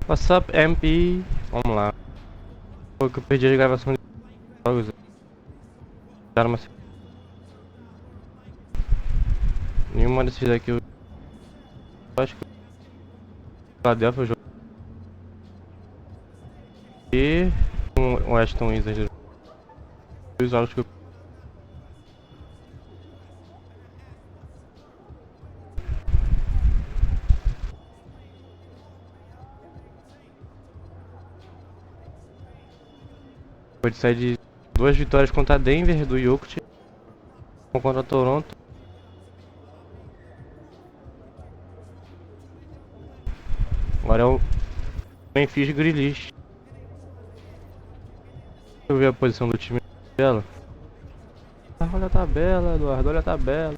What's up, MP? Vamos lá. Foi que eu perdi a gravação de jogos. Nenhuma desses daqui eu acho que o Philadelphia jogou. E o Aston Wizards. Os jogos que eu... Foi de sair de 2 vitórias contra a Denver do Jokic, contra a Toronto. Agora é o Memphis Grizzlies. Deixa eu ver a posição do time dela. Olha a tabela, Eduardo, olha a tabela.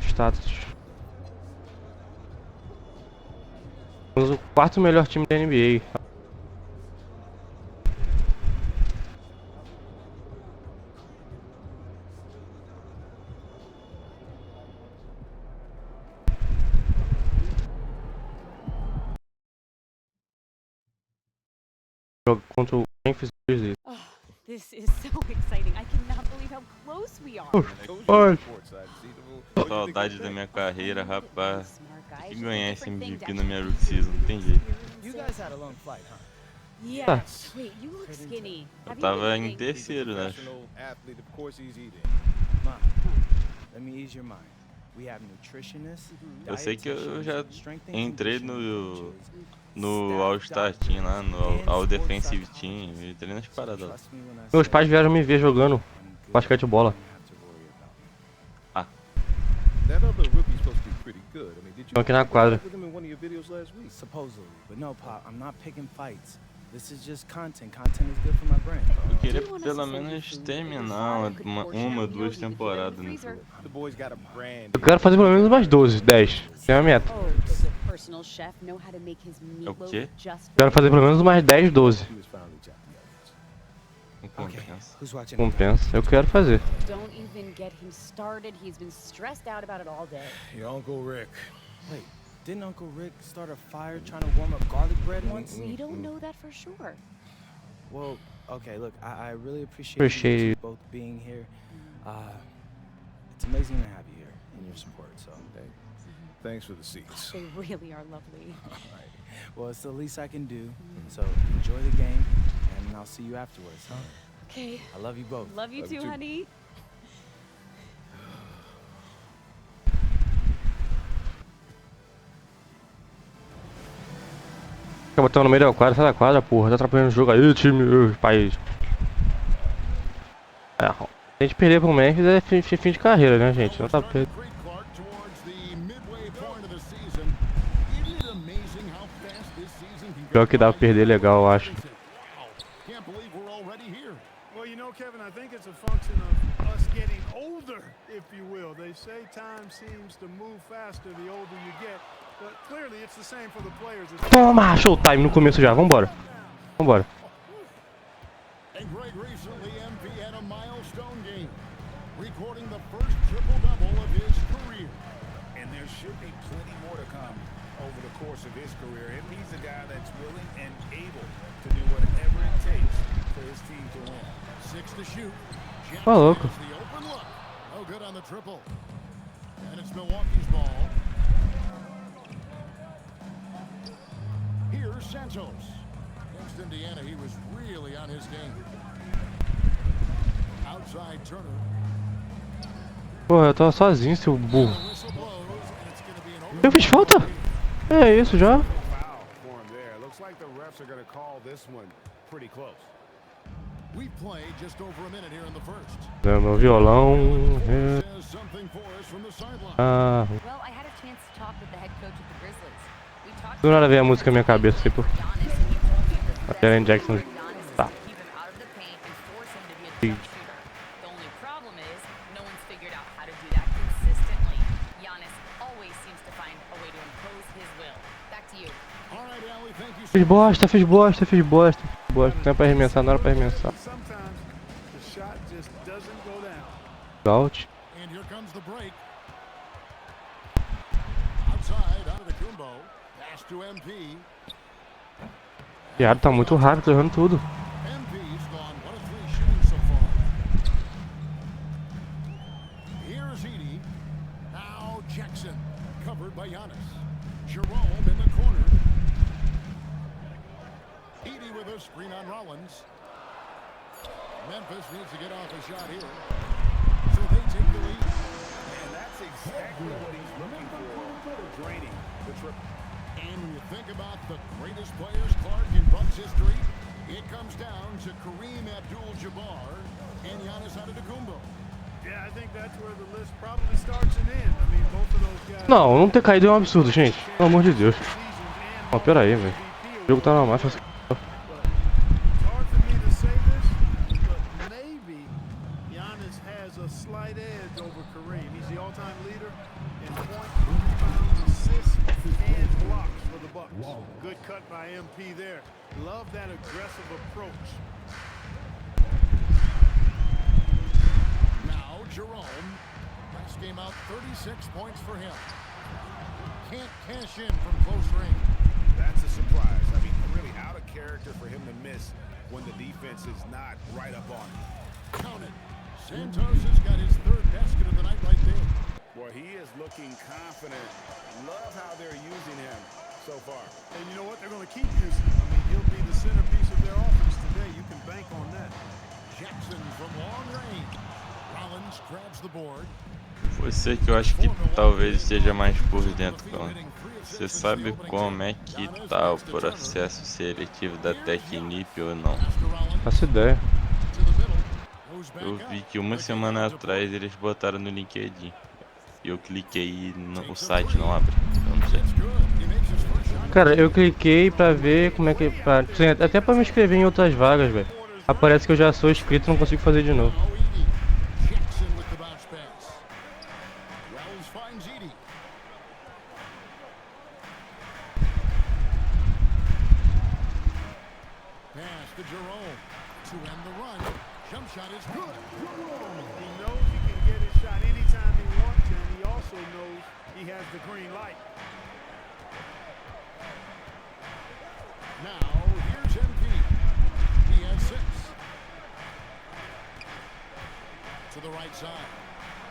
Status. Somos o quarto melhor time da NBA. Jogo contra o Memphis Grizzlies. This is so exciting. I cannot believe how close we are. Saudade da minha carreira, rapaz. Tem que ganhar esse MVP na minha rookie season, não tem jeito. Yeah. Wait, you look skinny. Eu tava em terceiro, né? Eu sei que eu já entrei no All-Star Team lá, no All Defensive Team, entrei nas paradas lá. Meus pais vieram me ver jogando basquete bola. Estão aqui na quadra. Eu queria pelo menos terminar uma ou duas temporadas no jogo. Eu quero fazer pelo menos umas 12, 10. Tem uma meta. É o quê? Quero fazer pelo menos umas 10, 12. Compensa. Compensa. Eu quero fazer. Don't even get him started. He's been stressed out about it all day. Your Uncle Rick. Wait, didn't Uncle Rick start a fire trying to warm up garlic bread once? We don't know that for sure. Well, okay, look, I really appreciate you both being here. It's amazing to have you here and your support, so thanks for the seats. They really are lovely. All right. Well, it's the least I can do. So enjoy the game, and I'll see you afterwards, huh? Okay. I love you both. Love you too, honey. Fica botando no meio da quadra, sai da quadra, porra. Tá atrapalhando o jogo aí, time, país. É, se a gente perder pro Memphis é fim de carreira, né, gente? Não tá perto. Pior que dá pra perder legal, eu acho. Well, you know, Kevin, I think it's a function of us getting older, if you will. They say time seems to move faster the older you get, but clearly it's the same for the players. Toma, showtime no começo já, vambora. Vambora. And Greg recently MP had a milestone game, recording the first triple-double of his career. And there should be plenty more to come over the course of his career. MP's a guy that's willing and able to do whatever it takes for his team to win. 6 to shoot. Tá louco. The open look. No good on the triple. And it's Milwaukee's ball. Here's Santos. Against Indiana, he was really on his game. Outside Turner. Porra, eu tava sozinho, seu burro. Eu fiz falta? É isso já. É meu violão. Ah. Do nada veio a música na minha cabeça, tipo. Jaren Jackson. Tá. Fez bosta, fez bosta, fez bosta, fez bosta. Não é pra arremessar, não era pra arremessar. Out. And here comes the break. Outside, out of the Kumbo. Pass to MP. Viado, tá muito rápido, tô errando tudo. MP's gone 1 of 3 shooting so far. Here's Edie. Now Jackson, covered by Giannis. Jerome in the corner. Edie with a screen on Rollins. Memphis needs to get off a shot here. So they take the lead. And that's exactly what he's looking for. Draining the triple. And when you think about the greatest players, Clark, in Bucks history, it comes down to Kareem Abdul-Jabbar and Giannis Antetokounmpo. Yeah, I think that's where the list probably starts and ends. I mean, both of those guys. Não ter caído é um absurdo, gente. Pelo amor de Deus. Ó, pera aí, velho. O jogo tá na marcha. It's hard for me to say this, but maybe Giannis has a slight edge over Kareem. He's the all-time leader in points, rebounds, assists, and blocks for the Bucks. Good cut by MP there. Love that aggressive approach. Now Jerome. Last game out, 36 points for him. Can't cash in from close range. That's a surprise. I mean, really out of character for him to miss when the defense is not right up on him. Count it. Santos has got his 3rd basket of the night right there. Boy, he is looking confident. Love how they're using him so far. And you know what? They're going to keep using him. I mean, he'll be the centerpiece of their offense today. You can bank on that. Jackson from long range. Rollins grabs the board. Você que eu acho que talvez esteja mais por dentro, cara. Você sabe como é que tá o processo seletivo da Tecnip ou não? Faço ideia. Eu vi que uma semana atrás eles botaram no LinkedIn. E eu cliquei e o site não abre. Eu não sei. Cara, eu cliquei pra ver como é que... até pra me inscrever em outras vagas, velho. Aparece que eu já sou inscrito e não consigo fazer de novo. Shot is good. He knows he can get his shot anytime he wants, and he also knows he has the green light. Now, here's MP. He has 6. To the right side.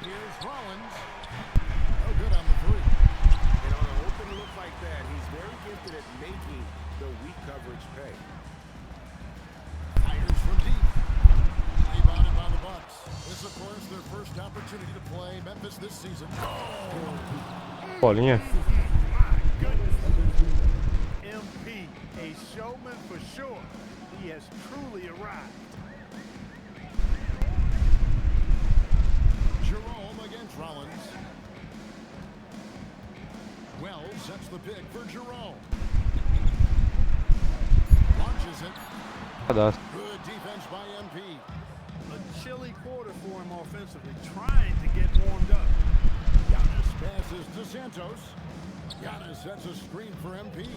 Here's Rollins. No good on the 3. And on an open look like that, he's very gifted at making the weak coverage pay. Fires from deep. Rebounded by the Bucks. This, of course, their first opportunity to play Memphis this season. Bolinha. MP, a showman for sure. He has truly arrived. Jerome against Rollins. Wells sets the pick for Jerome. Launches it. Good defense by MP. A chilly quarter for him offensively, trying to get warmed up. Giannis passes to Santos. Giannis sets a screen for MP.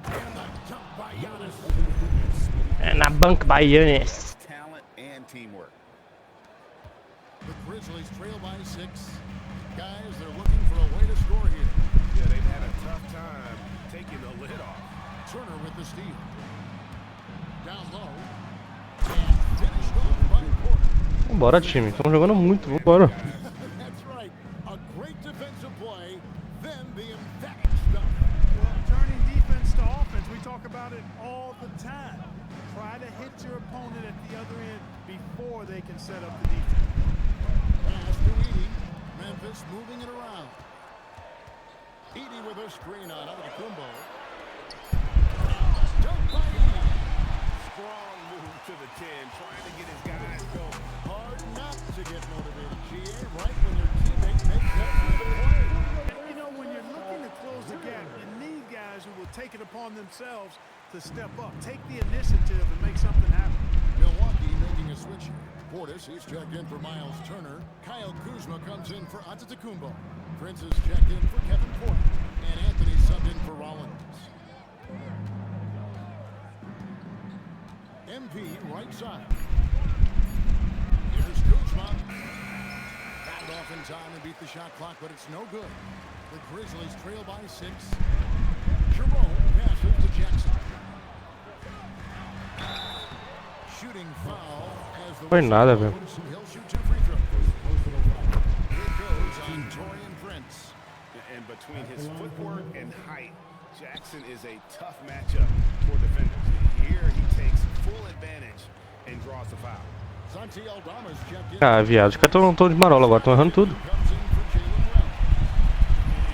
And the dunk by Giannis. And a bunk by Giannis. Talent and teamwork. The Grizzlies trail by 6. Guys, they're looking for a way to score here. Yeah, they've had a tough time taking the lid off. Turner with the steal. Down low. And finished off by Porter. Vambora, time. Estamos jogando muito. Vambora. That's right. A great defensive play. Then the emphatic stuff. Well, turning defense to offense, we talk about it all the time. Try to hit your opponent at the other end before they can set up the defense. Pass to Edie. Memphis moving it around. Edie with a screen on Antetokounmpo. Dunk by Edie. Strong move to the 10, trying to get his guys going. Hard not to get motivated, GA, right when your teammate makes that other play. You know, when you're looking to close the gap, you need guys who will take it upon themselves to step up, take the initiative and make something happen. Milwaukee making a switch here. Portis, he's checked in for Miles Turner. Kyle Kuzma comes in for Antetokounmpo. Prince is checked in for Kevin Porter. And Anthony subbed in for Rollins. MP right side. Here's Kuzma. beat the shot clock, but it's no good. The Grizzlies trail by 6. Jerome passes to Jackson. Shooting foul as the Foi nada, velho. he'll shoot 2 free throws. It goes on Torian Prince. And between his footwork and height, Jackson is a tough matchup for defenders. Here he takes full advantage and draws the foul. Santi Aldama's checked in. Ah, viado, os caras tão de marola agora, tão errando tudo. Comes in for Jalen Brown.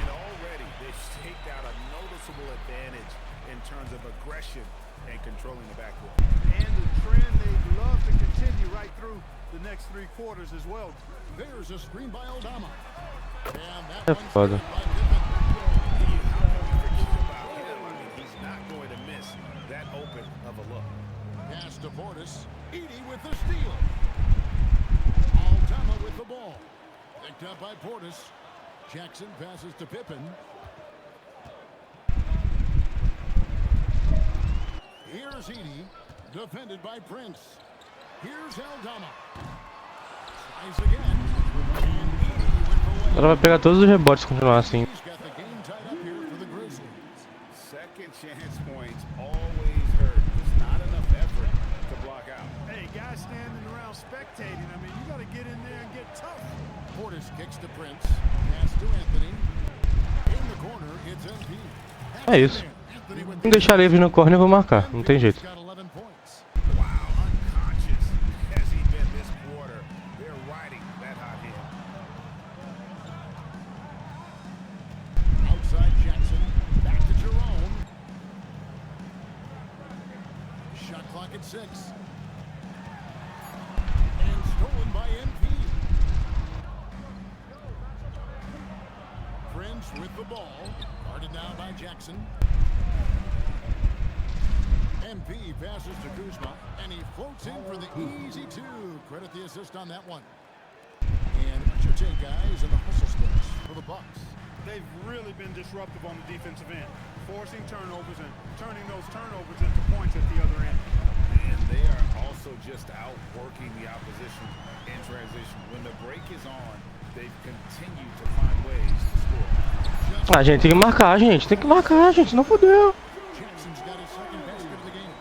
And already they've staked out a noticeable advantage in terms of aggression and controlling the backcourt. And the trend they'd love to continue right through the next 3 quarters as well. There's a screen by Aldama. And that É one's foda. taken by Pippen. He's not going to miss that open of a look. Pass to Portis. Edie with the steal. Aldama with the ball. Picked up by Portis. Jackson passes to Pippen. Here's Edie, defended by Prince. Here's Aldama. Tries again. And Edie with the Ela vai pegar todos os rebotes se continuar assim. He's got the game tied up here for the Grizzlies. Second chance points always hurt. Just not enough effort to block out. Hey, guys standing around spectating, I mean, you got to get in there and get tough. Portis kicks to Prince. Pass to Anthony. In the corner, it's MP. É isso. Anthony with Vou deixar livre no corner e vou marcar, não tem jeito. got 11 points. Wow, unconscious has he been this quarter. They're riding that hot hand. Outside Jackson. Back to Jerome. Shot clock at 6. And stolen by MP. Prince with the ball. Guarded now by Jackson. MP passes to Kuzma, and he floats in for the easy 2. Credit the assist on that one. And what's your take, guys, in the hustle splits for the Bucks? They've really been disruptive on the defensive end, forcing turnovers and turning those turnovers into points at the other end. And they are also just outworking the opposition in transition. When the break is on, they've continued to find ways to score. Ah, gente, tem que marcar, gente. Tem que marcar, gente. Não fodeu. Jackson's got his second basket of the game.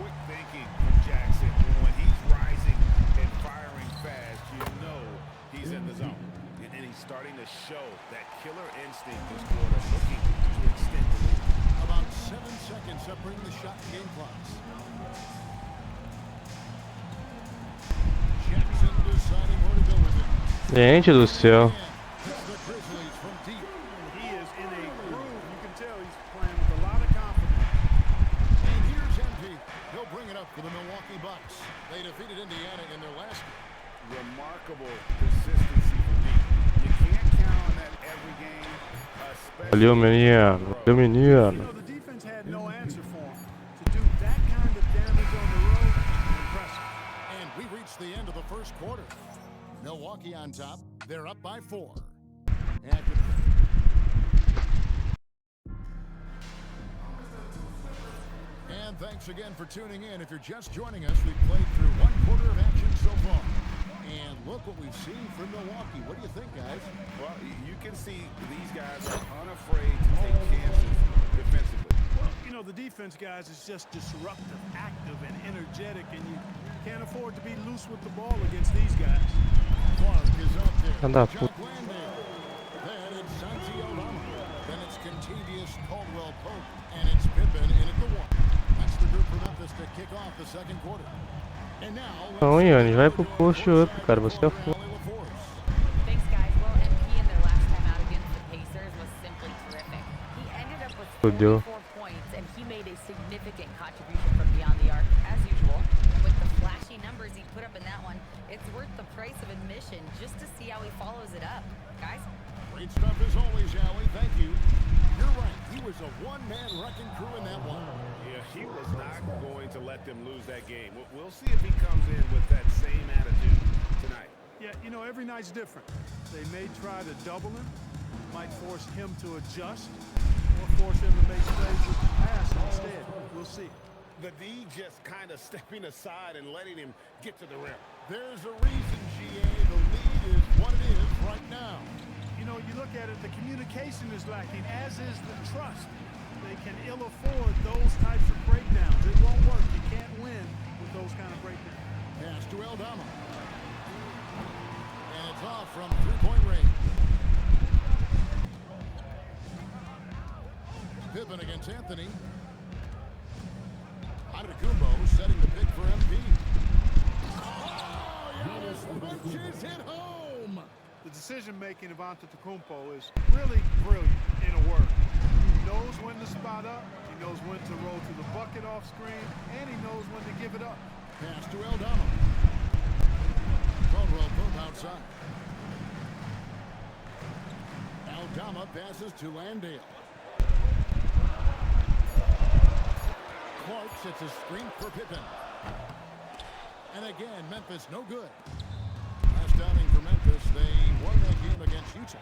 Quick thinking from Jackson. When he's rising and firing fast, you know he's in the zone. And he's starting to show that killer instinct this quarter, looking to extend the lead. About 7 seconds separating the shot and game clocks. Jackson deciding where to go with it. Gente do céu. It's the Grizzlies from deep. He is in a groove. You can tell he's playing with a lot of confidence. And here's MP. He'll bring it up for the Milwaukee Bucks. They defeated Indiana in their last game. Remarkable consistency from deep. You can't count on that every game, especially. Valeu, menino. Valeu, menino. You know, the defense had no answer for him. To do that kind of damage on the road, impressive. And we reached the end of the first quarter. Milwaukee on top. They're up by 4. After And thanks again for tuning in. If you're just joining us, we've played through 1 quarter of action so far. And look what we've seen from Milwaukee. What do you think, guys? Well, you can see these guys are unafraid to take chances defensively. Well, you know, the defense, guys, is just disruptive, active, and energetic, and you can't afford to be loose with the ball against these guys. Clark is up there. Anda, Chuck Landale. Then it's Santi Aldama. Then it's Contavious Caldwell Pope. And it's Pippen in at the 1. That's the group for Memphis to kick off the second quarter. And now, Não, Yannis, vai pro post up, cara. Você é foda. Thanks, guys. Well, MP in their last time out against the Pacers was simply terrific. He ended up with Fudeu. 44 points, and he made a significant contribution from beyond the arc, as usual. And with the flashy numbers he put up in that one, it's worth the price of admission just to see how he follows it up. Guys? Great stuff as always, Allie. Thank you. You're right. He was a one-man wrecking crew in that one. Yeah, he was not going to let them lose that game. We'll see if he comes in with that same attitude tonight. Yeah, you know, every night's different. They may try to double him, might force him to adjust, or force him to make plays with the pass instead. We'll see. The D just kind of stepping aside and letting him get to the rim. There's a reason, GA. The lead is what it is right now. You know, you look at it, the communication is lacking, as is the trust. They can ill afford those types of breakdowns. It won't work. You can't win with those kind of breakdowns. Pass to Aldama. And it's off from three-point range. Pippen against Anthony. Antetokounmpo setting the pick for MP. Oh, Giannis punches it home. The decision-making of Antetokounmpo is really brilliant in a word. He knows when to spot up, he knows when to roll to the bucket off screen, and he knows when to give it up. Pass to Aldama. Caldwell Pope outside. Aldama passes to Landale. Clark sets a screen for Pippen. And again, Memphis no good. Last outing for Memphis, they won that game against Utah.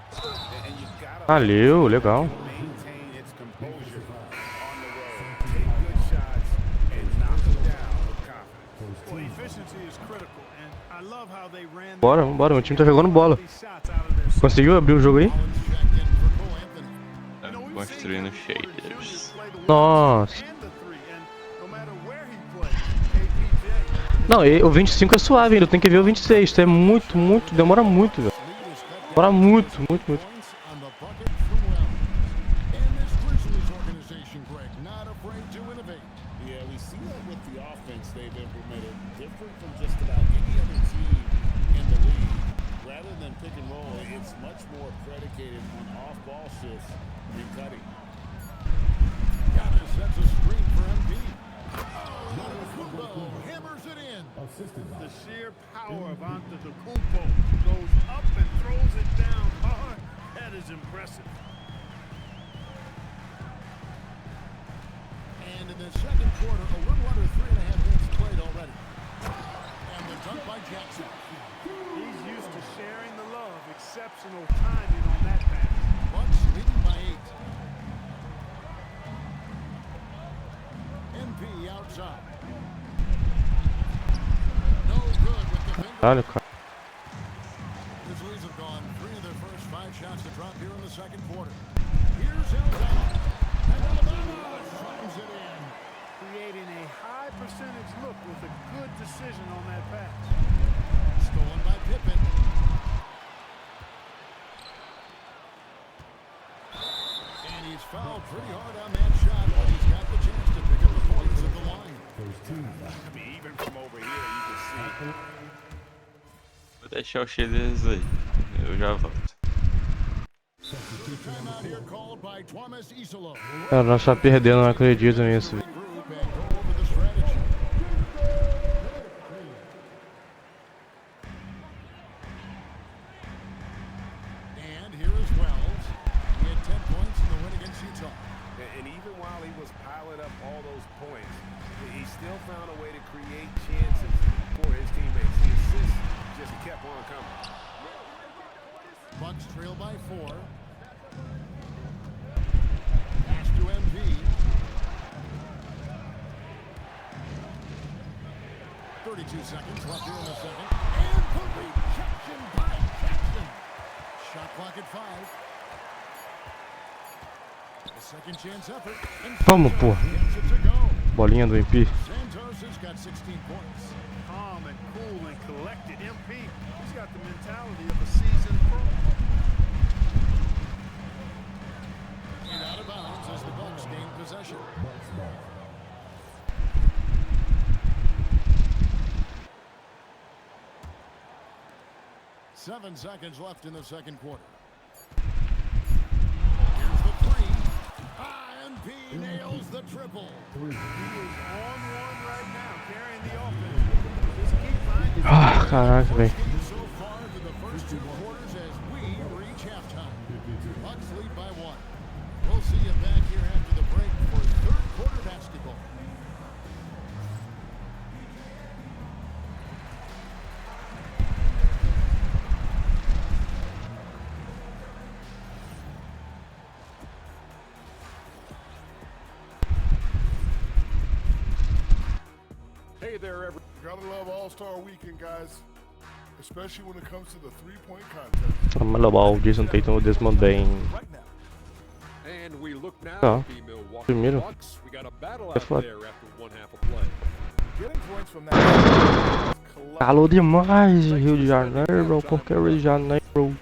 And you gotta Valeu, legal. maintain its composure on the road. Take good shots and knock them down with confidence. Well, efficiency is critical, and I love how they ran Bora, vambora, meu time tá jogando bola. these shots out of their Conseguiu abrir o jogo aí? Collins checked in for Cole Anthony. Tá construindo shaders. Nossa. and the three, and no matter where he played, KPJ Não, o 25 é suave ainda, tem que ver o 26. Isso é muito, demora muito, velho. Lead is cut Demora down muito. points on the bucket from Wells. And this Grizzlies organization, Greg, not afraid to innovate. Yeah, we see that with the offense they've implemented, different from just about any other team in the league. Rather than pick and roll, it's much more predicated on off-ball shifts and cutting. Giannis sets a screen for MP. Antetokounmpo hammers it in. the sheer power of Antetokounmpo goes up and throws it down hard. That is impressive. And in the second quarter, a little under 3.5 minutes played already. And the dunk by Jackson. He's used to sharing the love. Exceptional timing on that pass. Bucks leading by 8. MP outside. No good with the finger. Caralho, cara. Grizzlies have gone 3 of their first 5 shots to drop here in the second quarter. Here's Aldama. And Aldama slams it in. Creating a high percentage look with a good decision on that pass. Stolen by Pippen. And he's fouled pretty hard on that shot, but he's got the chance to pick up the points at the line. I mean, even from over here, you can see. Vou deixar os shaders aí. Eu já volto. Timeout here called by Thomas Isolo. Cara, nós tá perdendo, não acredito nisso, velho. Group and go over the strategy. And here is Wells. He had 10 points in the win against Utah. And even while he was piling up all those points, he still found a way to create chances for his teammates. The assists just kept on coming. Bucks trail by 4. Pass to MP. 32 seconds left here in the second. And the rejection by Jackson. Shot clock at 5. A second chance effort. And Vamos, pô. gets it to go. Bolinha do MP. Santos has got 16 points. Calm and cool and collected. MP, he's got the mentality of a seasoned pro. And out of bounds as the Bucks gain possession. 7 seconds left in the second quarter. Here's the 3. MP nails the triple. He is on one right now, carrying the offense. Just keep finding Ah, caraca, velho. So far through the first 2 quarters as we reach halftime. Bucks lead by 1. We'll see you back here after the break for third quarter basketball. Hey there, everyone. Gotta love All-Star Weekend, guys. especially when it comes to the three-point contest. Malobal, Jason Tatum, o Desmond Bain. And we look now Ah, at the Milwaukee primeiro. Bucks. We got a battle É out foda. there after one half of play. Getting points from that. Calor demais, Rio de Janeiro, porque Rio de Janeiro.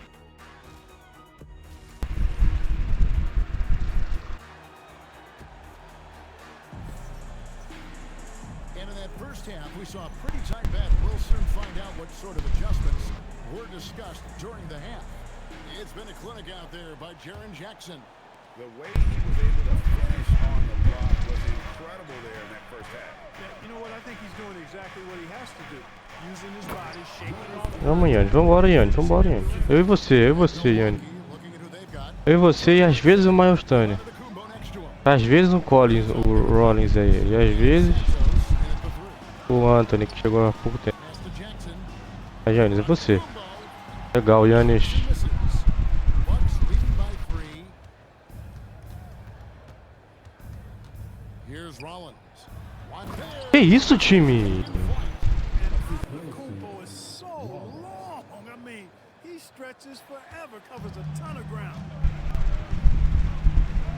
And in that first half, we saw a pretty tight battle. We'll soon find out what sort of adjustments were discussed during the half. It's been a clinic out there by Jaren Jackson. The way he was able to finish on the block was incredible there in that first half. Yeah, you know what? I think he's doing exactly what he has to do. Using his body, shaking off. Vamos, Yannis, vambora, Yannis, vambora, Yannis. Eu e você, Yannis. Looking at who they've got. Eu e você e às vezes o Milestone. The Kumbo next to him. Às vezes o Collins, o Rollins aí. E às vezes Those in at the three. o Anthony, que chegou há pouco tempo. Pass to Jackson. Mas, Yannis, é você. Kumbo Legal, Yannis. misses. Bucks leading by 3. Here's Rollins. One there. Que isso, time? Kumbo is so long. I mean, he stretches forever, covers a ton of ground.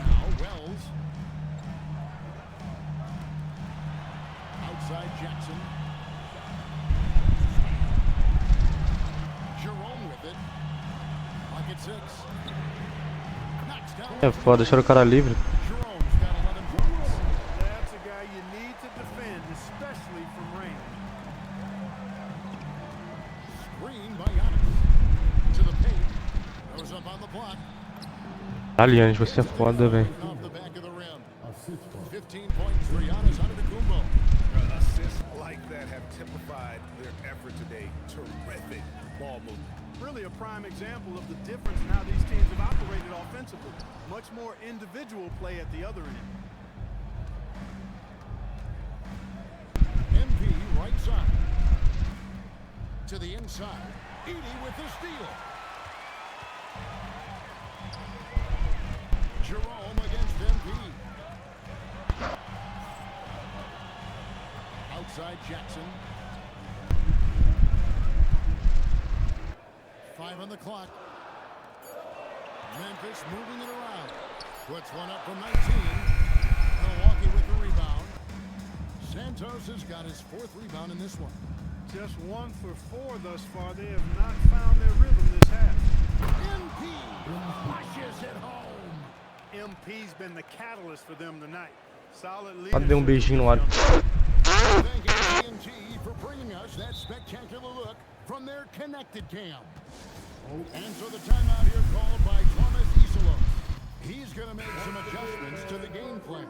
Now Wells. Outside Jackson. Jerome with it. Pocket 6. Knocks down. É foda, deixaram o cara livre. Jerome's got 11 points. That's a guy you need to defend, especially from range. Screen by Giannis. To the paint. Goes up on the block. Caralho, Yannis, você é foda, velho. Off the back of the rim. 15 points for Giannis Antetokounmpo. Assists like that have typified their effort today. Terrific ball movement. Really a prime example of the difference in how these teams have operated offensively. Much more individual play at the other end. MP right side. To the inside. Edie with the steal. Jerome against MP. Outside Jackson. 5 on the clock. Memphis moving it around. Puts one up from 19. Milwaukee with the rebound. Santos has got his 4th rebound in this one. Just 1 for 4 thus far. They have not found their rhythm this half. MP pushes it home. MP's been the catalyst for them tonight. Solid Dei um leadership. beijinho no ar. Thank AT&T for bringing us that spectacular look from their connected cam. And so the timeout here called by Thomas Isolo. He's going to make some adjustments to the game plan.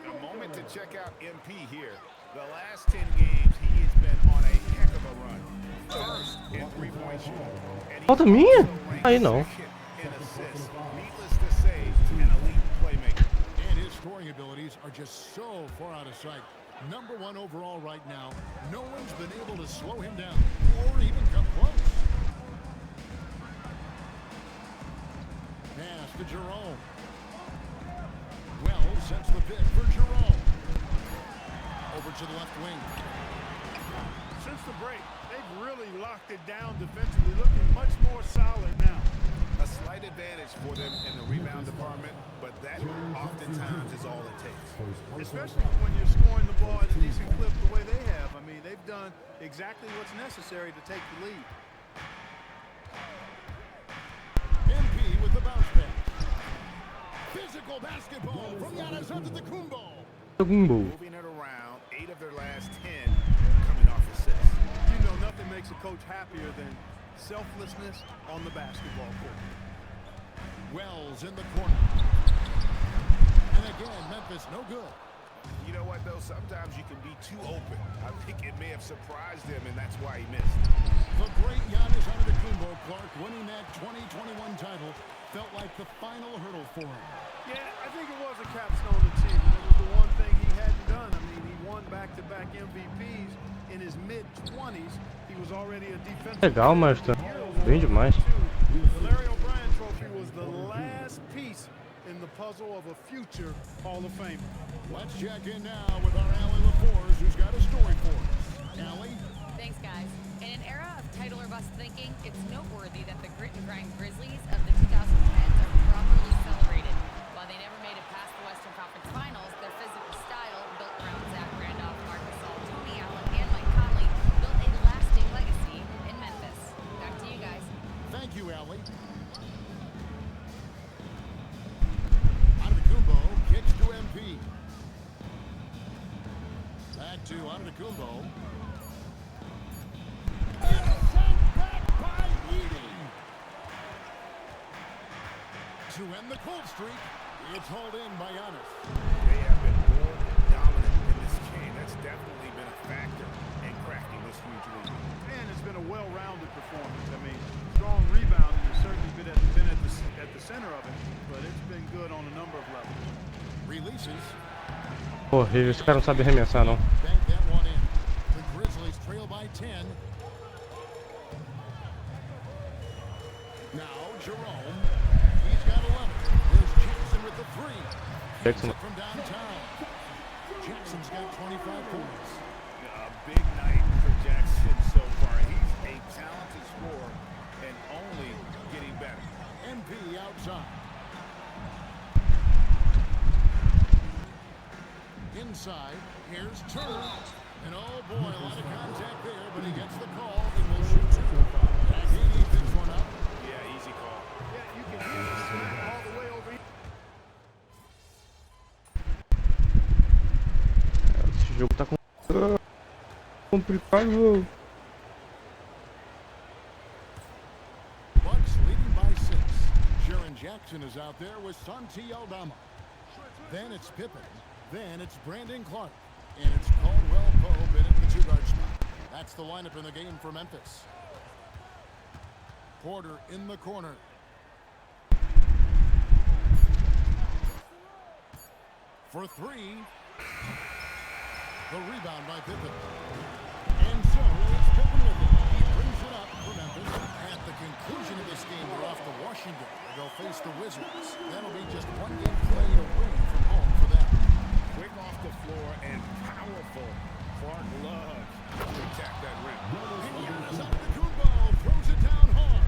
A moment to check out MP here. The last 10 games, he has been on a heck of a run. First in three-point shooting. And Falta he's minha? also ranked Aí não. second in assists. Needless to say, an elite playmaker. And his scoring abilities are just so far out of sight. Number 1 overall right now. No one's been able to slow him down or even come close. Pass to Jerome. Wells sets the pick for Jerome. Over to the left wing. Since the break, they've really locked it down defensively, looking much more solid now. A slight advantage for them in the rebound department, but that oftentimes is all it takes. Especially when you're scoring the ball at a decent clip the way they have. I mean, they've done exactly what's necessary to take the lead. MP with the bounce pass. Physical basketball from Giannis Antetokounmpo. Moving it around, 8 of their last 10 coming off assists. You know, nothing makes a coach happier than selflessness on the basketball court. Wells in the corner. And again, Memphis no good. You know what, though? Sometimes you can be too open. I think it may have surprised him, and that's why he missed. The great Giannis Antetokounmpo, Clark, winning that 2021 title felt like the final hurdle for him. Yeah, I think it was a capstone achievement. It was the one thing he hadn't done. I mean, he won back-to-back MVPs in his mid-20s. He was already a defensive Legal, mas tá bem demais. The Larry O'Brien Trophy was the last piece in the puzzle of a future Hall of Famer. Let's check in now with our Allie LaForce, who's got a story for us. Allie? Thanks, guys. In an era of title or bust thinking, it's noteworthy that the grit and grind Grizzlies of the 2010s are properly celebrated. While they never made it past the Western Conference Finals, their physical style, built around Zach Randolph, Marc Gasol, Tony Allen, and Mike Conley, built a lasting legacy in Memphis. Back to you guys. Thank you, Allie. Antetokounmpo kicks to MP. Back to Antetokounmpo. It's sent back by Edey. To end the cold streak, it's hauled in by Giannis. They have been more dominant in this game. That's definitely been a factor in cracking this huge lead. And it's been a well-rounded performance. I mean, strong rebounding has certainly been at the center of it, but it's been good on a number of levels. Releases. Horrível, esse cara não sabe arremessar, não. Bank that one in. The Grizzlies trail by 10. Now Jerome. He's got 11. There's Jackson with the three. Jackson. From downtown. Jackson's got 25 points. A big night for Jackson so far. He's a talented scorer and only getting better. MP outside. Inside, here's Turner. And oh boy, a lot of contact there, but he gets the call and will shoot two. Edey picks one up. Yeah, easy call. Yeah, you can hear the slam all the way over here. Esse jogo tá complicado. Bucks leading by 6. Jaren Jackson is out there with Santi Aldama. Then it's Pippen. Then it's Brandon Clark. And it's Caldwell Pope in at the 2-guard spot. That's the lineup in the game for Memphis. Porter in the corner. For three. The rebound by Pippen. And so it's Pippen with it. He brings it up for Memphis. At the conclusion of this game, they're off to Washington. They'll face the Wizards. That'll be just one game played away from home for them. Quick off the floor and powerful. Clark loves to attack that rim. And Giannis Antetokounmpo throws it down hard.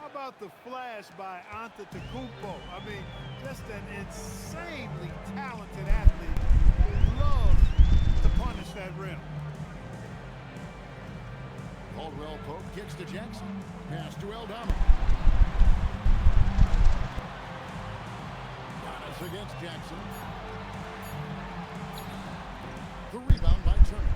How about the flash by Antetokounmpo? I mean, just an insanely talented athlete who loves to punish that rim. Caldwell Pope kicks to Jackson. Pass to Aldama. Giannis against Jackson. The rebound by Turner.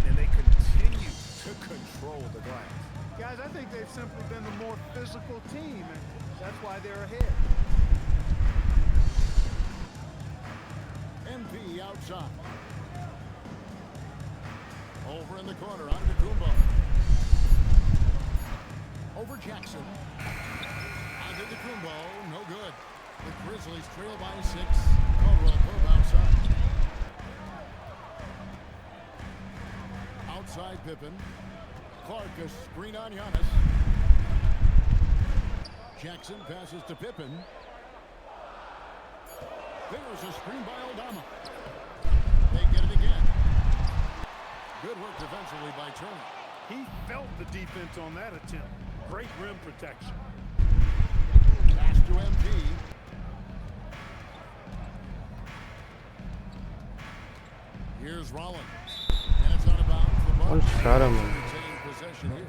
And they continue to control the glass. Guys, I think they've simply been the more physical team, and that's why they're ahead. MP outside. Over in the corner, Antetokounmpo. Over Jackson. Antetokounmpo, no good. The Grizzlies trail by 6. Caldwell Pope outside. Outside Pippen. Clark a screen on Giannis. Jackson passes to Pippen. There's a screen by Aldama. They get it again. Good work defensively by Turner. He felt the defense on that attempt. Great rim protection. Pass to MP. Here's Rollins. And it's out of bounds. Olha os caras, mano. Retain possession here.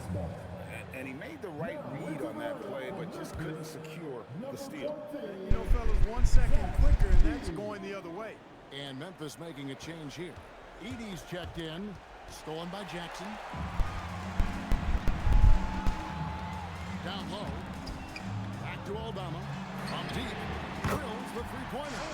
And he made the right read on that play, but just couldn't secure the steal. You know, fellas, 1 second quicker, and that's going the other way. And Memphis making a change here. Edey's checked in. Stolen by Jackson. Down low. Back to Aldama. From deep. Drills the three-pointer.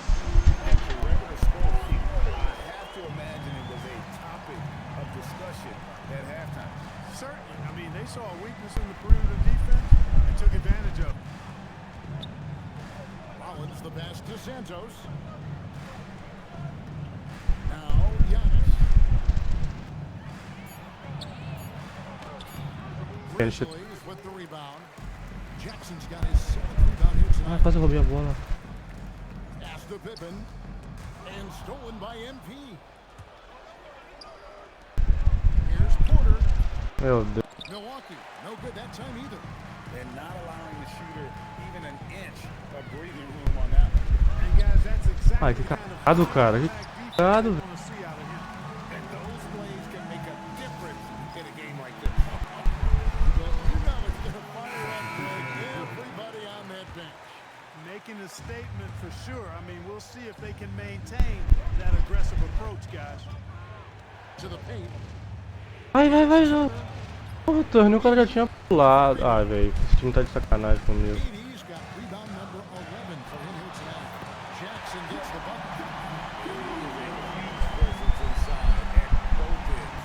And for regular scorekeeping, I have to imagine it was a topic of discussion at halftime. Certainly. I mean, they saw a weakness in the perimeter defense and took advantage of it. Rollins the pass to Santos. Now Giannis. Finish it. Grizzlies with the rebound. Jackson's got his 7th rebound here Ah, tonight. quase roubei a bola. Pass to Pippen. And stolen by MP. Here's Porter. Meu Deus. Milwaukee, no good that time either. And not allowing the shooter even an inch of breathing room on that one. And guys, that's exactly Ai, que the kind of cagado, cara. Que defense cagado, we velho. want to see out of him. And those plays can make a difference in a game like this. You know it's going to fire up everybody on that bench. Making a statement for sure. I mean, we'll see if they can maintain that aggressive approach, guys. To the paint. Vai, vai, vai, já. O torneio o cara já tinha pulado. Ah, velho, esse time tá de sacanagem comigo. KD's got rebound number 11 for him here tonight. Jackson gets the bucket. Presence inside at both ends.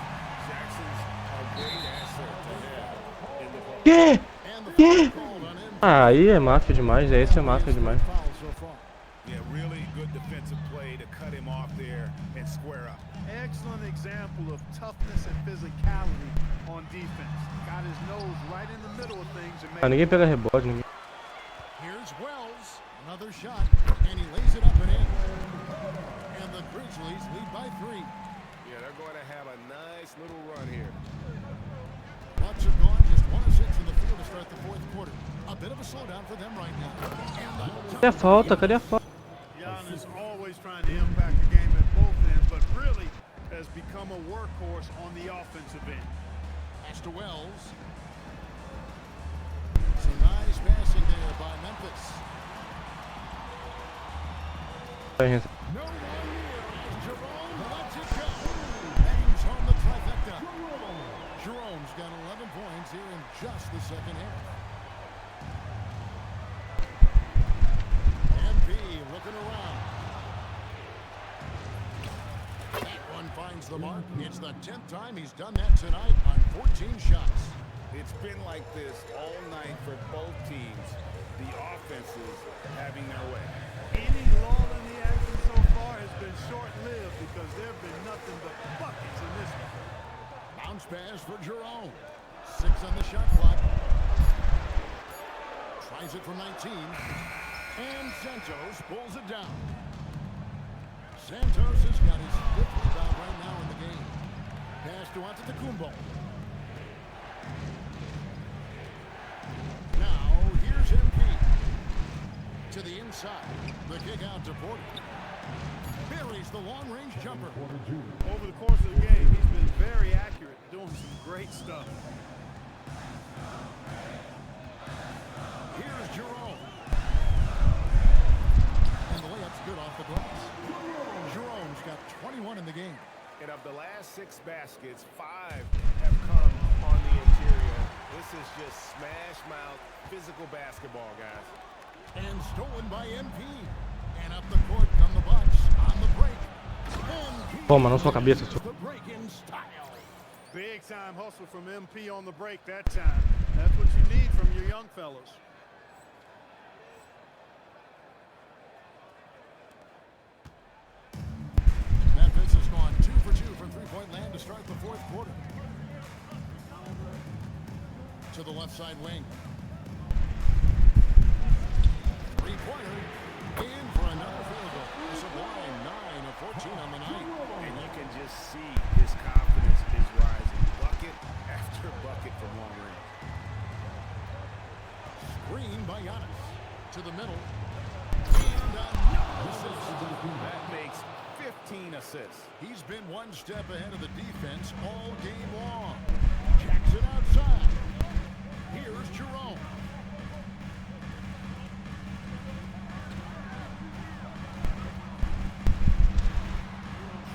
Jackson's a great asset to have in the ball. Que? And the Que? foul called on him. Ah, aí é máfia demais, esse é máfia demais. Foul so far. Yeah, really good defensive play to cut him off there and square up. Excellent example of toughness and physicality on defense. Got his nose right in the middle of things and Ah, made ninguém pega rebote, ninguém. Here's Wells. Another shot. And he lays it up and in. And the Grizzlies lead by 3. Yeah, they're going to have a nice little run here. Bucks are gone, just 1 of 6 in the field to start the fourth quarter. A bit of a slowdown for them right now. Cadê a falta? Cadê a falta? Giannis always trying to impact the game at both ends, but really has become a workhorse on the offensive end. Pass to Wells. Some nice passing there by Memphis. No one near as Jerome lets it go. Bangs home the trifecta. Jerome's got 11 points here in just the second half. MP looking around. That one finds the mark. It's the 10th time he's done that tonight on 14 shots. It's been like this all night for both teams. The offenses having their way. Any lull in the action so far has been short-lived because there have been nothing but buckets in this one. Bounce pass for Jerome. 6 on the shot clock. Tries it from 19. And Santos pulls it down. Santos has got his 5th rebound right now in the game. Pass to Antetokounmpo. Now, here's MP. To the inside. The kick out to Porter. Buries the long-range jumper. Over the course of the game, he's been very accurate, doing some great stuff. Here's Jerome. And the layup's good off the glass. Jerome's got 21 in the game. And of the last 6 baskets, 5 have come on the interior. This is just smash mouth physical basketball, guys. And stolen by MP. And up the court come the Bucks on the break. MP Toma, não sua cabeça, sua. the break in style. Big time hustle from MP on the break that time. That's what you need from your young fellas. Memphis has gone 2 for 2 from three-point land to start the fourth quarter. To the left side wing. Three-pointer. In for another field goal. A sublime 9 of 14 on the night. And you can just see his confidence is rising. Bucket after bucket from long range. Screen by Giannis. To the middle. And another assist. That makes 15 assists. He's been one step ahead of the defense all game long. Jackson outside. Here's Jerome.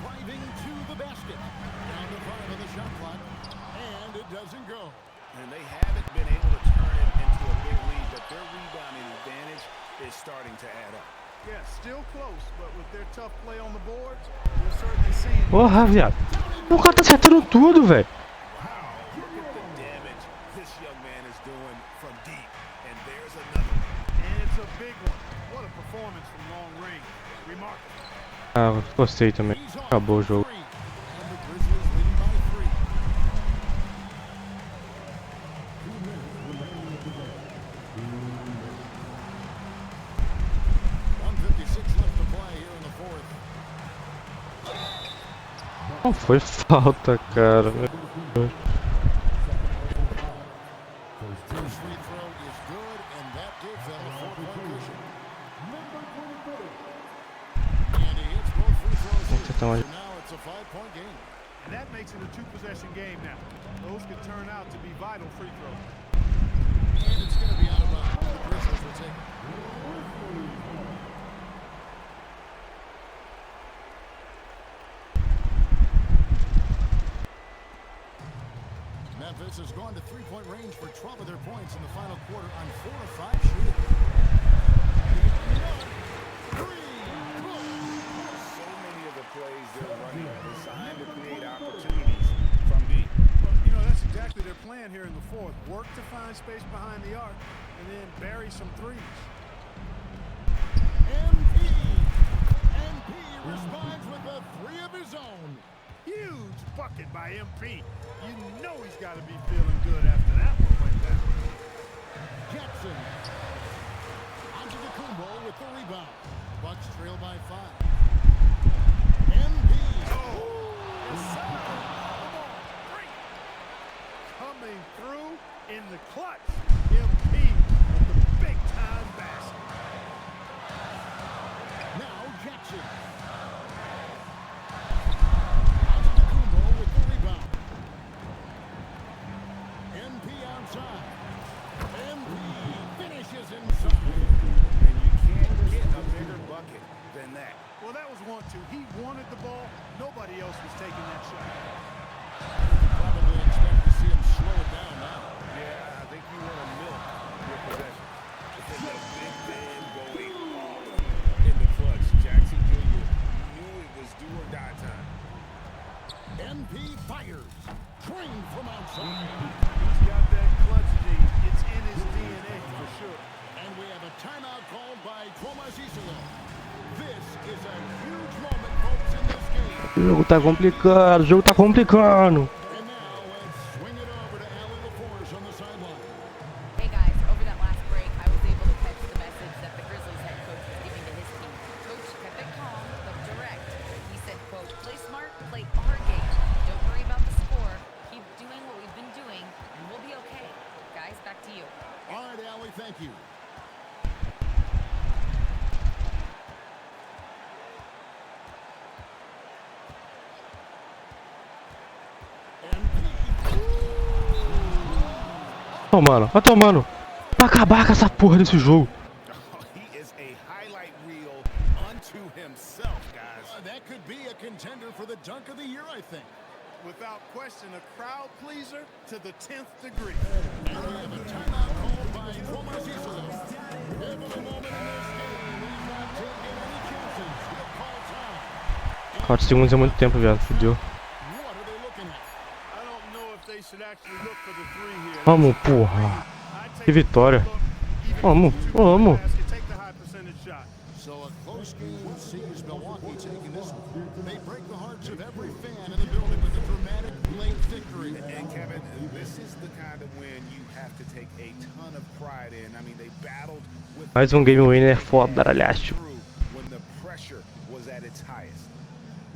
Driving to the basket. Down to 5 on the shot clock. And it doesn't go. And they haven't been able to turn it into a big lead, but their rebounding advantage is starting to add up. Yeah, still close, but with their tough play on the boards, we're certainly seeing. Porra, viado. O cara tá acertando tudo, velho. Look at the damage this young man is doing from deep. And there's another. And it's a big one. What a performance from long range. Remarkable. Ah, gostei também. He's on Acabou o jogo. three. And the Grizzlies leading by 3. Left to play here in the fourth. Não foi falta, cara. Meu Deus. free throw is good, and that gives them a 4-point cushion. And he hits both free throws here. So now it's a 5-point game. And that makes it a 2-possession game now. Those could turn out to be vital free throws. And it's going to be out of bounds. The Grizzlies will take it. Memphis has gone to three-point range for 12 of their points in the final quarter on 4 of 5 shooting. So many of the plays they're running are designed to create opportunities from deep. You know, that's exactly their plan here in the fourth. Work to find space behind the arc and then bury some threes. MP responds with a 3 of his own. Huge bucket by MP. You know he's got to be feeling good after that one went down. Jackson. Onto the combo with the rebound. Bucks trail by 5. MP. Coming through in the clutch. MP with the big-time basket. Now Jackson. Onto the combo with the rebound. MP outside. MP finishes inside. And you can't get a bigger bucket than that. Well, that was 1-2. He wanted the ball. Nobody else was taking that shot. Probably expect to see him slow it down now. Yeah, I think you want to milk your possession. It's a big man going off in the clutch. Jackson Jr. knew it was do or die time. MP fires. Trained from outside. He's got that clutch gene. It's in his DNA for sure. And we have a timeout called by Isolo. This is a huge moment, folks, in this game. O jogo tá complicado, o jogo tá complicando. And now let's swing it over to Allie LaForce on the sideline. Hey guys, over that last break, I was able to catch the message that the Grizzlies head coach was giving to his team. Coach kept it calm, but direct. He said, quote, play smart, play our game. Don't worry about the score. Keep doing what we've been doing, and we'll be okay. Guys, back to you. All right, Allie, thank you. Vai tomando. Pra acabar com essa porra desse jogo. He is a highlight reel unto himself, guys. That could be a contender for the dunk of the year, I think. Without question, a crowd pleaser to the 10th degree. And we have a timeout called by Isolo. Every moment in this game, we've not taken any chances. He'll call time. 4 segundos é muito tempo, viado. Fudeu. What are they looking at? I don't know if they should actually look for the three here. Vamos, porra. Que vitória. Vamos. Take the high percentage shot. So a close game sees Milwaukee taking this one. They break the hearts of every fan in the building with a dramatic late victory. And Kevin, this is the kind of win you have to take a ton of pride in. I mean, they battled with Mais game winner foda, aliás. when the pressure was at its highest.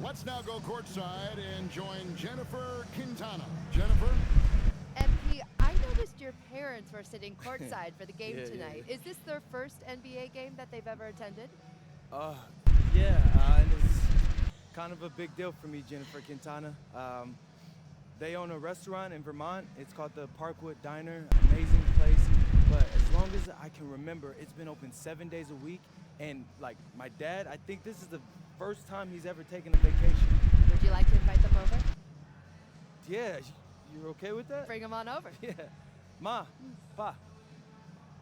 Let's now go courtside and join Jennifer Quintana. Jennifer? MP, I noticed your parents were sitting courtside for the game tonight. Is this their first NBA game that they've ever attended? Yeah, and it's kind of a big deal for me, Jennifer Quintana. They own a restaurant in Vermont. It's called the Parkwood Diner. Amazing place. But as long as I can remember, it's been open 7 days a week. And like my dad, I think this is the first time he's ever taken a vacation. Would you like to invite them over? Yeah, you're okay with that? Bring them on over. Yeah. Ma, Pa,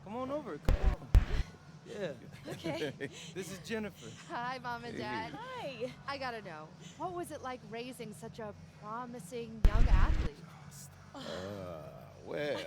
come on over. Come on. Yeah. Okay. This is Jennifer. Hi, Mom and Dad. Hi. I gotta know, what was it like raising such a promising young athlete? Well.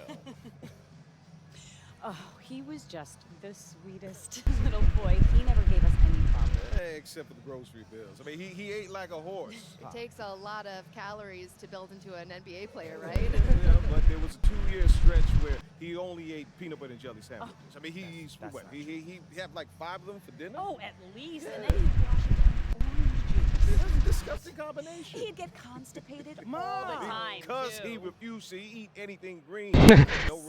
Oh, he was just the sweetest little boy. He never gave us any problems. Except for the grocery bills. I mean, he ate like a horse. It takes a lot of calories to build into an NBA player, right? Yeah, but there was a 2-year stretch where he only ate peanut butter and jelly sandwiches. I mean, he had like 5 of them for dinner. Oh, at least. And then he washed down orange juice. This disgusting combination. He'd get constipated all Mom, the time. because he too. refused to eat anything green.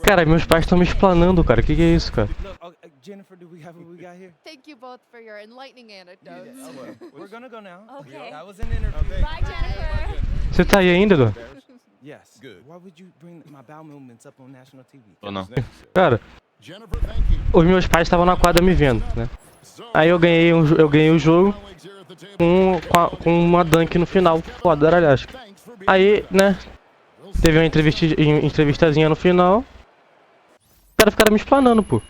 Cara, meus pais estão me explanando, cara. Que é isso, cara? Look, Jennifer, do we have what we got here? Thank you both for your enlightening anecdotes. We're gonna go now. Okay. That was an interview. Bye, Jennifer. Você tá aí ainda, Edu? Yes. Good. Why would you bring my bowel movements up on national TV? Ou não? Cara, Jennifer, thank you. os meus pais estavam na quadra me vendo, né? Aí eu ganhei o jogo com uma dunk no final. Foda, aliás. Aí, né? Teve uma entrevistazinha no final. Os caras ficaram me explanando, pô.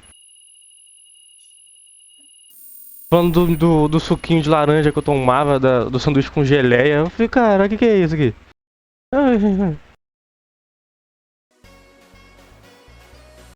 Falando do suquinho de laranja que eu tomava, do sanduíche com geleia. Eu falei, cara, o que é isso aqui?